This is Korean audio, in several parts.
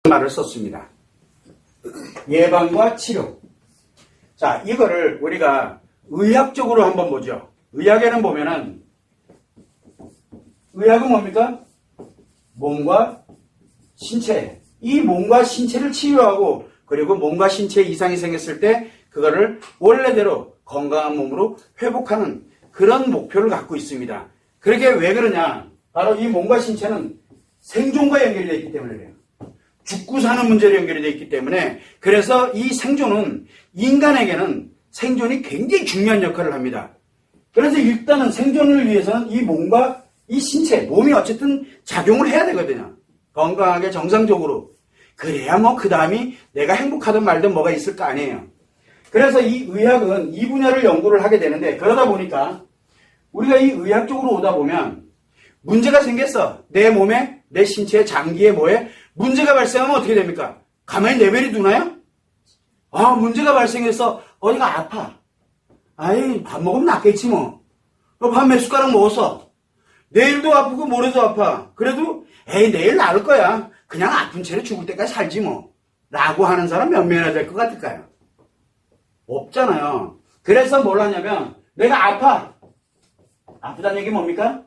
말을 썼습니다. 예방과 치료. 자, 이거를 우리가 의학적으로 한번 보죠. 의학에는 보면은, 의학은 뭡니까? 몸과 신체. 이 몸과 신체를 치유하고, 그리고 몸과 신체에 이상이 생겼을 때, 그거를 원래대로 건강한 몸으로 회복하는 그런 목표를 갖고 있습니다. 그러게 왜 그러냐? 바로 이 몸과 신체는 생존과 연결이 되어 있기 때문에 그래요. 죽고 사는 문제로 연결이 되어 있기 때문에, 그래서 이 생존은 인간에게는 생존이 굉장히 중요한 역할을 합니다. 그래서 일단은 생존을 위해서는 이 몸과 이 신체, 몸이 어쨌든 작용을 해야 되거든요. 건강하게 정상적으로. 그래야 뭐 그 다음이 내가 행복하든 말든 뭐가 있을 거 아니에요. 그래서 이 의학은 이 분야를 연구를 하게 되는데, 그러다 보니까 우리가 이 의학 쪽으로 오다 보면 문제가 생겼어. 내 몸에, 내 신체에, 장기에 뭐에 문제가 발생하면 어떻게 됩니까? 가만히 내버려 두나요? 아, 문제가 발생해서 어디가 아파. 아이, 밥 먹으면 낫겠지 뭐. 밥 몇 숟가락 먹었어. 내일도 아프고 모레도 아파. 그래도 에이, 내일 나을 거야. 그냥 아픈 채로 죽을 때까지 살지 뭐. 라고 하는 사람 몇 명이나 될 것 같을까요? 없잖아요. 그래서 뭘 하냐면, 내가 아파. 아프다는 얘기 뭡니까?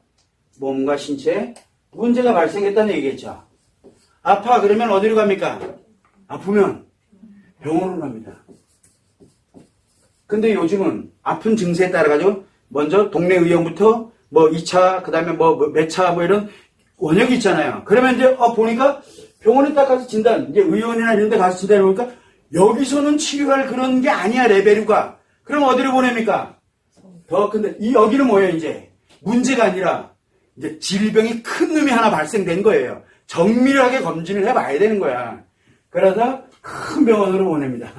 몸과 신체에 문제가 발생했다는 얘기겠죠. 아파 그러면 어디로 갑니까? 아프면 병원으로 갑니다. 근데 요즘은 아픈 증세에 따라가지고 먼저 동네 의원부터 뭐 2차, 그 다음에 뭐 몇 차 뭐 이런 원역이 있잖아요. 그러면 이제 보니까 병원에 딱 가서 진단, 이제 의원이나 이런 데 가서 진단해 보니까 여기서는 치료할 그런 게 아니야, 레벨이가. 그럼 어디로 보냅니까? 더 근데 이 여기는 뭐예요, 이제? 문제가 아니라 이제 질병이 큰 놈이 하나 발생된 거예요. 정밀하게 검진을 해봐야 되는 거야. 그러다 큰 병원으로 보냅니다.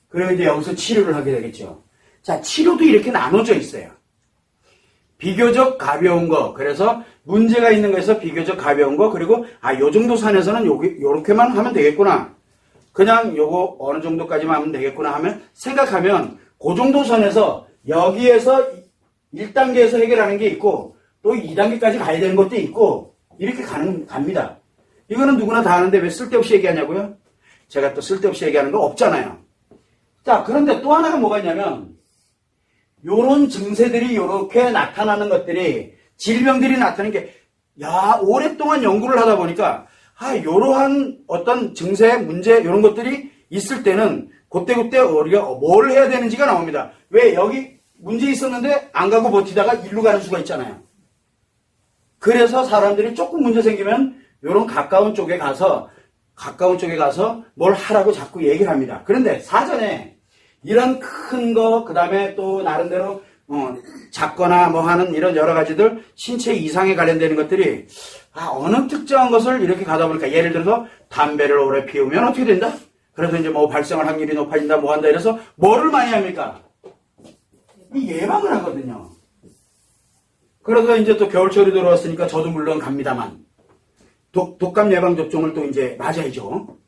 그리고 이제 여기서 치료를 하게 되겠죠. 자, 치료도 이렇게 나눠져 있어요. 비교적 가벼운 거, 그래서 문제가 있는 거에서 비교적 가벼운 거, 그리고 요 정도 선에서는 요렇게만 하면 되겠구나. 그냥 요거 어느 정도까지만 하면 되겠구나 하면 생각하면 그 정도 선에서 여기에서 1단계에서 해결하는 게 있고 또 2단계까지 가야 되는 것도 있고 이렇게 갑니다. 이거는 누구나 다 아는데 왜 쓸데없이 얘기하냐고요? 제가 또 쓸데없이 얘기하는 거 없잖아요. 자, 그런데 또 하나가 뭐가 있냐면 요런 증세들이 요렇게 나타나는 것들이 질병들이 나타나는 게 오랫동안 연구를 하다 보니까 요러한 어떤 증세, 문제 이런 것들이 있을 때는 그때 우리가 뭘 해야 되는지가 나옵니다. 왜 여기 문제 있었는데 안 가고 버티다가 일로 가는 수가 있잖아요. 그래서 사람들이 조금 문제 생기면 이런 가까운 쪽에 가서 뭘 하라고 자꾸 얘기를 합니다. 그런데 사전에 이런 큰 거, 그 다음에 또 나름대로 작거나 뭐 하는 이런 여러 가지들 신체 이상에 관련되는 것들이 어느 특정한 것을 이렇게 가다 보니까 예를 들어서 담배를 오래 피우면 어떻게 된다? 그래서 이제 뭐 발생할 확률이 높아진다, 뭐 한다 이래서 뭐를 많이 합니까? 이 예방을 하거든요. 그래서 이제 또 겨울철이 들어왔으니까 저도 물론 갑니다만 독감 예방 접종을 또 이제 맞아야죠.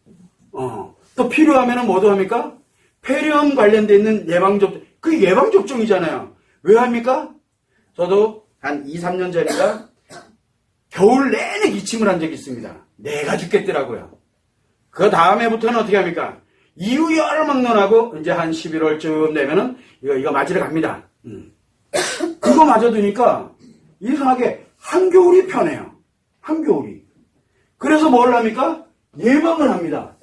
또 필요하면은 뭐도 합니까? 폐렴 관련돼 있는 예방 접종, 그 예방 접종이잖아요. 왜 합니까? 저도 한 2, 3년 전인가 겨울 내내 기침을 한 적이 있습니다. 내가 죽겠더라고요. 그 다음에부터는 어떻게 합니까? 이유열을 막론하고 이제 한 11월쯤 되면은 이거 맞으러 갑니다. 그거 맞아두니까 이상하게 한겨울이 편해요. 한겨울이. 그래서 뭘 합니까? 예방을 합니다.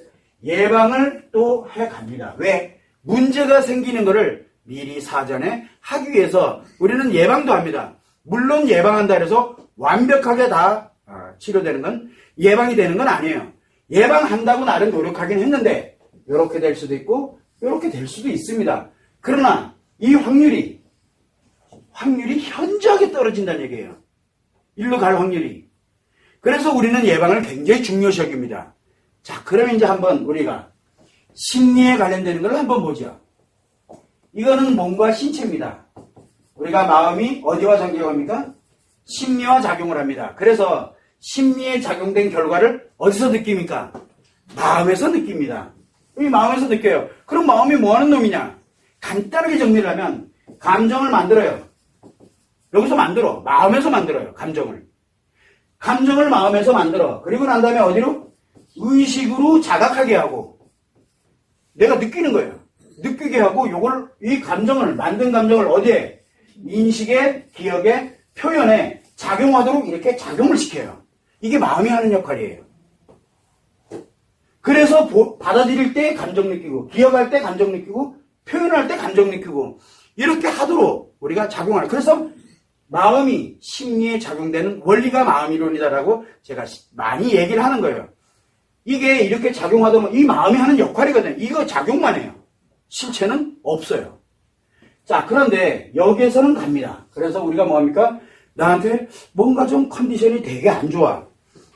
예방을 또 해갑니다. 왜? 문제가 생기는 거를 미리 사전에 하기 위해서 우리는 예방도 합니다. 물론 예방한다 해서 완벽하게 다 치료되는 건 예방이 되는 건 아니에요. 예방한다고 나름 노력하긴 했는데 이렇게 될 수도 있고 이렇게 될 수도 있습니다. 그러나 이 확률이 현저하게 떨어진다는 얘기예요. 일로 갈 확률이. 그래서 우리는 예방을 굉장히 중요시 여깁니다. 자, 그러면 이제 한번 우리가 심리에 관련되는 걸 한번 보죠. 이거는 몸과 신체입니다. 우리가 마음이 어디와 작용합니까? 심리와 작용을 합니다. 그래서 심리에 작용된 결과를 어디서 느낍니까? 마음에서 느낍니다. 이 마음에서 느껴요. 그럼 마음이 뭐 하는 놈이냐? 간단하게 정리를 하면 감정을 만들어요. 여기서 만들어. 마음에서 만들어요. 감정을 마음에서 만들어. 그리고 난 다음에 어디로? 의식으로 자각하게 하고 내가 느끼는 거예요. 느끼게 하고 요걸 이 감정을 만든 감정을 어디에 인식에 기억에 표현에 작용하도록 이렇게 작용을 시켜요. 이게 마음이 하는 역할이에요. 그래서 받아들일 때 감정 느끼고 기억할 때 감정 느끼고 표현할 때 감정 느끼고 이렇게 하도록 우리가 작용하는 그래서 마음이 심리에 작용되는 원리가 마음이론이다라고 제가 많이 얘기를 하는 거예요. 이게 이렇게 작용하다 보면 이 마음이 하는 역할이거든요. 이거 작용만 해요. 실체는 없어요. 자, 그런데 여기에서는 갑니다. 그래서 우리가 뭐합니까? 나한테 뭔가 좀 컨디션이 되게 안 좋아.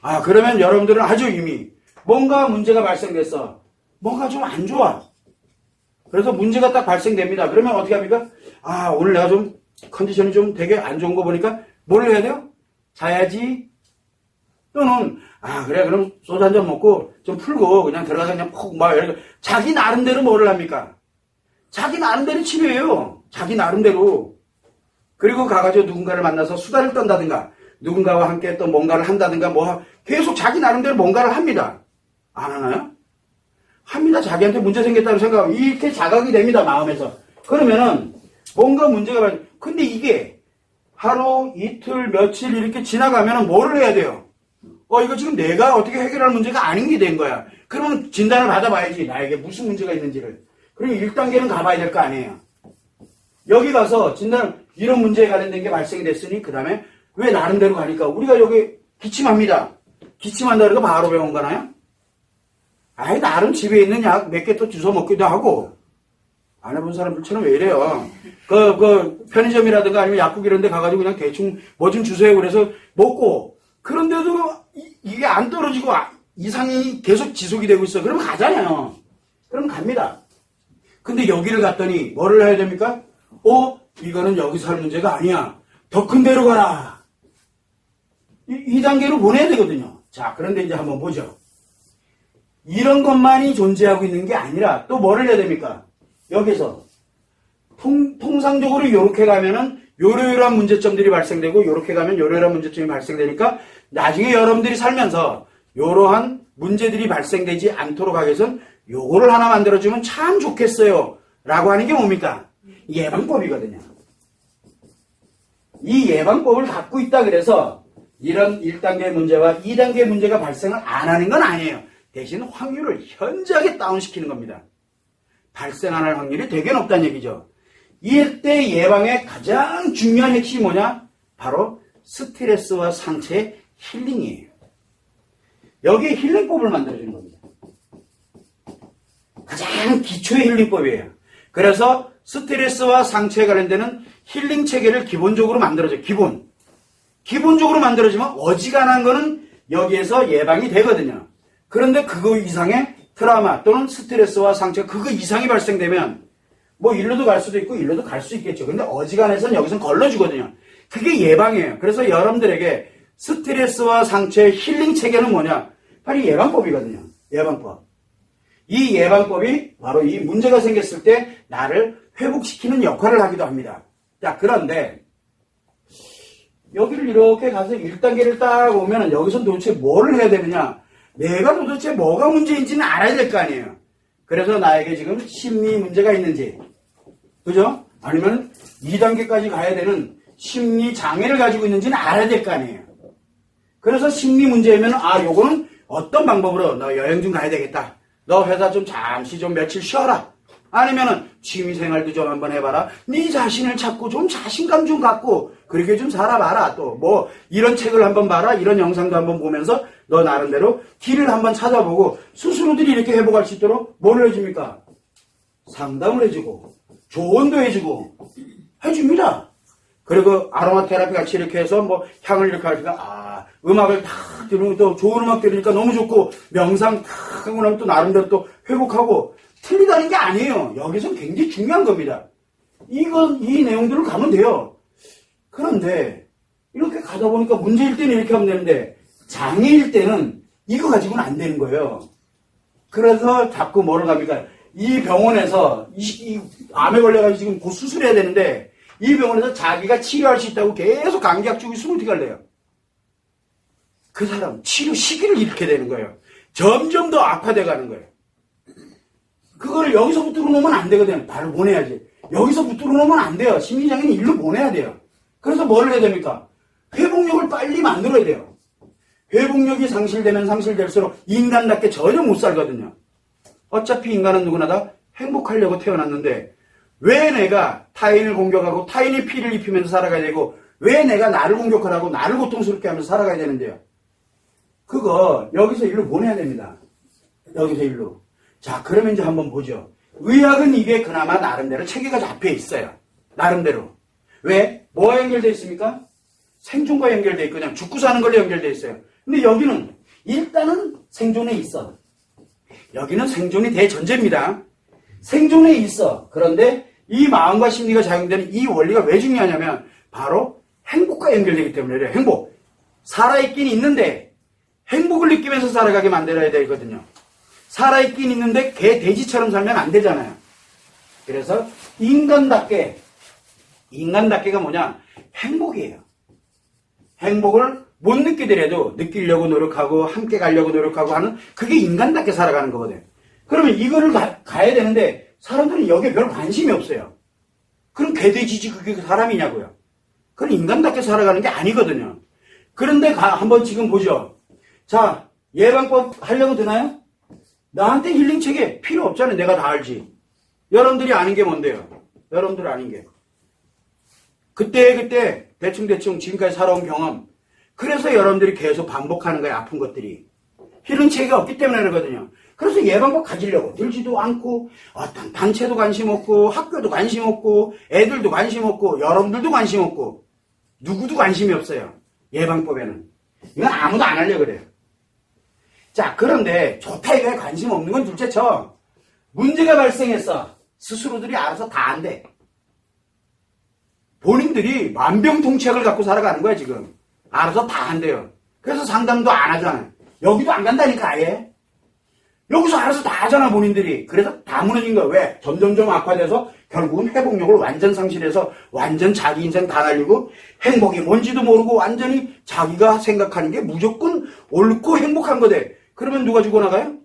아, 그러면 여러분들은 아주 이미 뭔가 문제가 발생됐어. 뭔가 좀 안 좋아. 그래서 문제가 딱 발생됩니다. 그러면 어떻게 합니까? 아, 오늘 내가 좀 컨디션이 좀 되게 안 좋은 거 보니까 뭘 해야 돼요? 자야지. 또는 아 그래 그럼 소주 한 잔 먹고 좀 풀고 그냥 들어가서 그냥 푹 막 이렇게 자기 나름대로 뭐를 합니까? 자기 나름대로 치료해요. 자기 나름대로. 그리고 가가지고 누군가를 만나서 수다를 떤다든가 누군가와 함께 또 뭔가를 한다든가 뭐 계속 자기 나름대로 뭔가를 합니다. 안 하나요? 합니다. 자기한테 문제 생겼다고 생각하면 이렇게 자각이 됩니다. 마음에서. 그러면은 뭔가 문제가 발생. 근데 이게 하루 이틀 며칠 이렇게 지나가면은 뭐를 해야 돼요? 이거 지금 내가 어떻게 해결할 문제가 아닌 게 된 거야. 그러면 진단을 받아봐야지. 나에게 무슨 문제가 있는지를. 그리고 1단계는 가봐야 될 거 아니에요. 여기 가서 진단, 이런 문제에 관련된 게 발생이 됐으니, 그 다음에 왜 나름대로 가니까? 우리가 여기 기침합니다. 기침한다 그러고 바로 병원 가나요? 아이, 나름 집에 있는 약 몇 개 또 주워 먹기도 하고. 안 해본 사람들처럼 왜 이래요? 편의점이라든가 아니면 약국 이런 데 가가지고 그냥 대충 뭐 좀 주세요. 그래서 먹고. 그런데도 이게 안 떨어지고 이상이 계속 지속이 되고 있어. 그러면 가잖아요. 그럼 갑니다. 근데 여기를 갔더니 뭐를 해야 됩니까? 이거는 여기서 할 문제가 아니야. 더 큰 데로 가라. 이 단계로 보내야 되거든요. 자, 그런데 이제 한번 보죠. 이런 것만이 존재하고 있는 게 아니라 또 뭐를 해야 됩니까? 여기서 통상적으로 이렇게 가면은 요러요러한 문제점들이 발생되고 요렇게 가면 요러요러한 문제점이 발생되니까 나중에 여러분들이 살면서 요러한 문제들이 발생되지 않도록 하기 위해서는 요거를 하나 만들어주면 참 좋겠어요 라고 하는 게 뭡니까? 예방법이거든요. 이 예방법을 갖고 있다 그래서 이런 1단계 문제와 2단계 문제가 발생을 안 하는 건 아니에요. 대신 확률을 현저하게 다운시키는 겁니다. 발생 안 할 확률이 되게 높다는 얘기죠. 이때 예방의 가장 중요한 핵심이 뭐냐? 바로 스트레스와 상체의 힐링이에요. 여기에 힐링법을 만들어주는 겁니다. 가장 기초의 힐링법이에요. 그래서 스트레스와 상체에 관련되는 힐링 체계를 기본적으로 만들어줘요. 기본적으로 만들어지면 어지간한 거는 여기에서 예방이 되거든요. 그런데 그거 이상의 트라우마 또는 스트레스와 상처 그거 이상이 발생되면 뭐 일로도 갈 수도 있고 일로도 갈 수 있겠죠. 근데 어지간해서는 여기서는 걸러주거든요. 그게 예방이에요. 그래서 여러분들에게 스트레스와 상처의 힐링 체계는 뭐냐? 바로 예방법이거든요. 예방법. 이 예방법이 바로 이 문제가 생겼을 때 나를 회복시키는 역할을 하기도 합니다. 자, 그런데 여기를 이렇게 가서 1단계를 딱 오면 여기서 도대체 뭐를 해야 되느냐? 내가 도대체 뭐가 문제인지는 알아야 될 거 아니에요. 그래서 나에게 지금 심리 문제가 있는지, 그죠? 아니면 2단계까지 가야 되는 심리 장애를 가지고 있는지는 알아야 될 거 아니에요. 그래서 심리 문제면, 요거는 어떤 방법으로 너 여행 좀 가야 되겠다. 너 회사 좀 잠시 좀 며칠 쉬어라. 아니면은 취미생활도 좀 한번 해봐라. 네 자신을 찾고 좀 자신감 좀 갖고 그렇게 좀 살아봐라. 또 뭐 이런 책을 한번 봐라. 이런 영상도 한번 보면서 너 나름대로 길을 한번 찾아보고 스스로들이 이렇게 회복할 수 있도록 뭘 해줍니까? 상담을 해주고 조언도 해주고 해줍니다. 그리고 아로마 테라피 같이 이렇게 해서 뭐 향을 이렇게 하니까 음악을 탁 들으면 또 좋은 음악 들으니까 너무 좋고 명상 탁 하고 나면 또 나름대로 또 회복하고 틀리다는 게 아니에요. 여기서 굉장히 중요한 겁니다. 이 내용들을 가면 돼요. 그런데 이렇게 가다 보니까 문제일 때는 이렇게 하면 되는데 장애일 때는 이거 가지고는 안 되는 거예요. 그래서 자꾸 뭐를 갑니까? 이 병원에서 이 암에 걸려가지고 지금 곧 수술해야 되는데 이 병원에서 자기가 치료할 수 있다고 계속 강약 주고 있으면 어떻게 할래요? 그 사람 치료 시기를 잃게 되는 거예요. 점점 더 악화돼 가는 거예요. 그거를 여기서 붙들어 놓으면 안 되거든요. 바로 보내야지. 여기서 붙들어 놓으면 안 돼요. 심리장애는 일로 보내야 돼요. 그래서 뭘 해야 됩니까? 회복력을 빨리 만들어야 돼요. 회복력이 상실되면 상실될수록 인간답게 전혀 못 살거든요. 어차피 인간은 누구나 다 행복하려고 태어났는데 왜 내가 타인을 공격하고 타인의 피를 입히면서 살아가야 되고 왜 내가 나를 공격하라고 나를 고통스럽게 하면서 살아가야 되는데요. 그거 여기서 일로 보내야 됩니다. 여기서 일로. 자, 그러면 이제 한번 보죠. 의학은 이게 그나마 나름대로 체계가 잡혀 있어요. 나름대로. 왜? 뭐와 연결되어 있습니까? 생존과 연결되어 있고 그냥 죽고 사는 걸로 연결되어 있어요. 근데 여기는 일단은 생존에 있어. 여기는 생존이 대전제입니다. 생존에 있어. 그런데 이 마음과 심리가 작용되는 이 원리가 왜 중요하냐면 바로 행복과 연결되기 때문에 그래요. 행복. 살아있긴 있는데 행복을 느끼면서 살아가게 만들어야 되거든요. 살아있긴 있는데 개, 돼지처럼 살면 안 되잖아요. 그래서 인간답게가 뭐냐? 행복이에요. 행복을 못 느끼더라도 느끼려고 노력하고 함께 가려고 노력하고 하는 그게 인간답게 살아가는 거거든요. 그러면 이거를 가야 되는데 사람들은 여기에 별 관심이 없어요. 그럼 개돼지지 그게 사람이냐고요. 그건 인간답게 살아가는 게 아니거든요. 그런데 한번 지금 보죠. 자, 예방법 하려고 드나요? 나한테 힐링 체계 필요 없잖아요. 내가 다 알지. 여러분들이 아는 게 뭔데요? 여러분들 아는 게. 그때 대충 지금까지 살아온 경험. 그래서 여러분들이 계속 반복하는 거예요. 아픈 것들이. 힐링 체계가 없기 때문에 그러거든요. 그래서 예방법 가지려고 들지도 않고 어떤 단체도 관심 없고 학교도 관심 없고 애들도 관심 없고 여러분들도 관심 없고 누구도 관심이 없어요. 예방법에는. 이건 아무도 안 하려고 그래요. 자, 그런데 좋다 이거에 관심 없는 건 둘째쳐. 문제가 발생했어. 스스로들이 알아서 다 안 돼. 본인들이 만병통치약을 갖고 살아가는 거야 지금. 알아서 다 안 돼요. 그래서 상담도 안 하잖아요. 여기도 안 간다니까 아예. 여기서 알아서 다 하잖아 본인들이. 그래서 다 무너진 거야. 왜? 점점점 악화돼서 결국은 회복력을 완전 상실해서 완전 자기 인생 다 날리고 행복이 뭔지도 모르고 완전히 자기가 생각하는 게 무조건 옳고 행복한 거대. 그러면 누가 죽어나가요?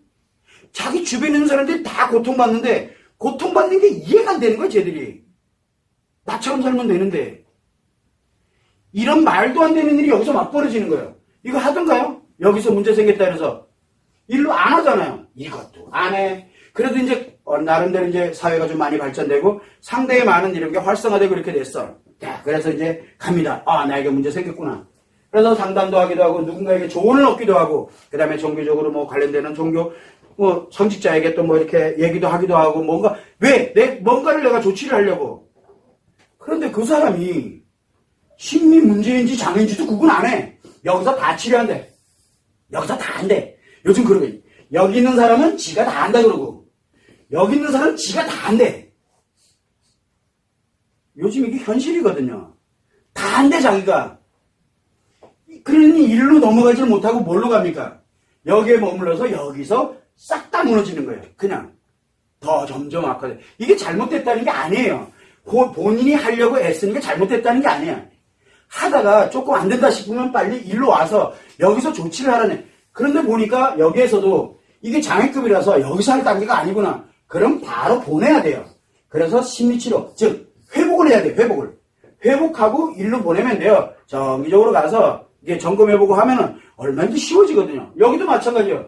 자기 주변에 있는 사람들이 다 고통받는데 고통받는 게 이해가 안 되는 거야 쟤들이. 나처럼 살면 되는데. 이런 말도 안 되는 일이 여기서 막 벌어지는 거예요. 이거 하던가요? 여기서 문제 생겼다 해서 일로 안 하잖아요. 이것도 안 해. 그래도 이제 나름대로 이제 사회가 좀 많이 발전되고 상대에 많은 이런 게 활성화되고 이렇게 됐어. 자, 그래서 이제 갑니다. 아, 나에게 문제 생겼구나. 그래서 상담도 하기도 하고 누군가에게 조언을 얻기도 하고 그 다음에 종교적으로 뭐 관련되는 종교 성직자에게 또 뭐 이렇게 얘기도 하기도 하고 뭔가 왜? 뭔가를 내가 조치를 하려고. 그런데 그 사람이 심리 문제인지 장애인지도 구분 안 해. 여기서 다 치료한대. 여기서 다 한대. 요즘 그러고 여기 있는 사람은 지가 다 한다 그러고 여기 있는 사람은 지가 다 한대. 요즘 이게 현실이거든요. 다 한대 자기가. 그러니 일로 넘어가지를 못하고 뭘로 갑니까? 여기에 머물러서 여기서 싹 다 무너지는 거예요. 그냥 더 점점 악화돼. 이게 잘못됐다는 게 아니에요. 본인이 하려고 애쓰는 게 잘못됐다는 게 아니야. 하다가 조금 안 된다 싶으면 빨리 일로 와서 여기서 조치를 하라는. 그런데 보니까 여기에서도 이게 장애급이라서 여기서 할 단계가 아니구나. 그럼 바로 보내야 돼요. 그래서 심리치료, 즉 회복을 해야 돼요. 회복하고 일로 보내면 돼요. 정기적으로 가서 이게 점검해보고 하면은 얼마든지 쉬워지거든요. 여기도 마찬가지예요.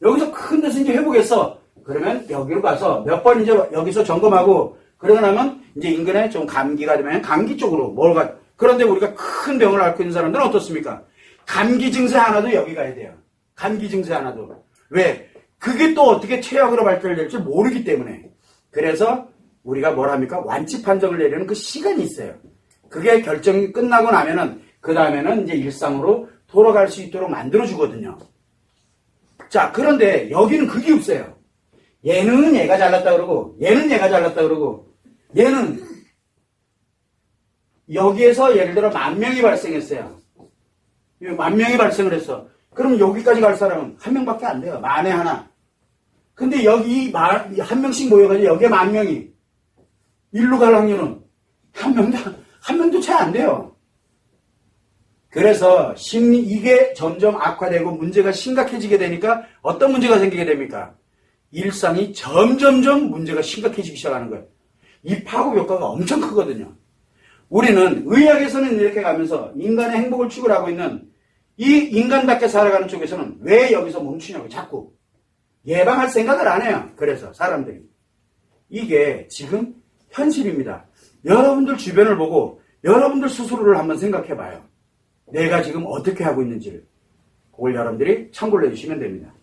여기서 큰 데서 이제 회복했어. 그러면 여기로 가서 몇 번 이제 여기서 점검하고 그러고 나면 이제 인근에 좀 감기가 되면 감기 쪽으로 뭘가. 그런데 우리가 큰 병을 앓고 있는 사람들은 어떻습니까? 감기 증세 하나도 여기 가야 돼요. 감기 증세 하나도. 왜? 그게 또 어떻게 최악으로 발전될지 모르기 때문에. 그래서 우리가 뭘 합니까? 완치 판정을 내리는 그 시간이 있어요. 그게 결정이 끝나고 나면은 그 다음에는 이제 일상으로 돌아갈 수 있도록 만들어주거든요. 자, 그런데 여기는 그게 없어요. 얘는 얘가 잘났다 그러고 얘는 얘가 잘났다 그러고 얘는 여기에서 예를 들어 10,000명이 발생했어요. 10,000명이 발생을 했어. 그럼 여기까지 갈 사람은 1명밖에 안 돼요. 만에 하나. 근데 여기 한 명씩 모여가지고 여기에 10,000명이 일로 갈 확률은 한 명도 채 안 돼요. 그래서 이게 점점 악화되고 문제가 심각해지게 되니까 어떤 문제가 생기게 됩니까? 일상이 점점점 문제가 심각해지기 시작하는 거예요. 이 파급 효과가 엄청 크거든요. 우리는 의학에서는 이렇게 가면서 인간의 행복을 추구하고 있는 이 인간답게 살아가는 쪽에서는 왜 여기서 멈추냐고 자꾸 예방할 생각을 안 해요. 그래서 사람들이 이게 지금 현실입니다. 여러분들 주변을 보고 여러분들 스스로를 한번 생각해 봐요. 내가 지금 어떻게 하고 있는지를 그걸 여러분들이 참고를 해주시면 됩니다.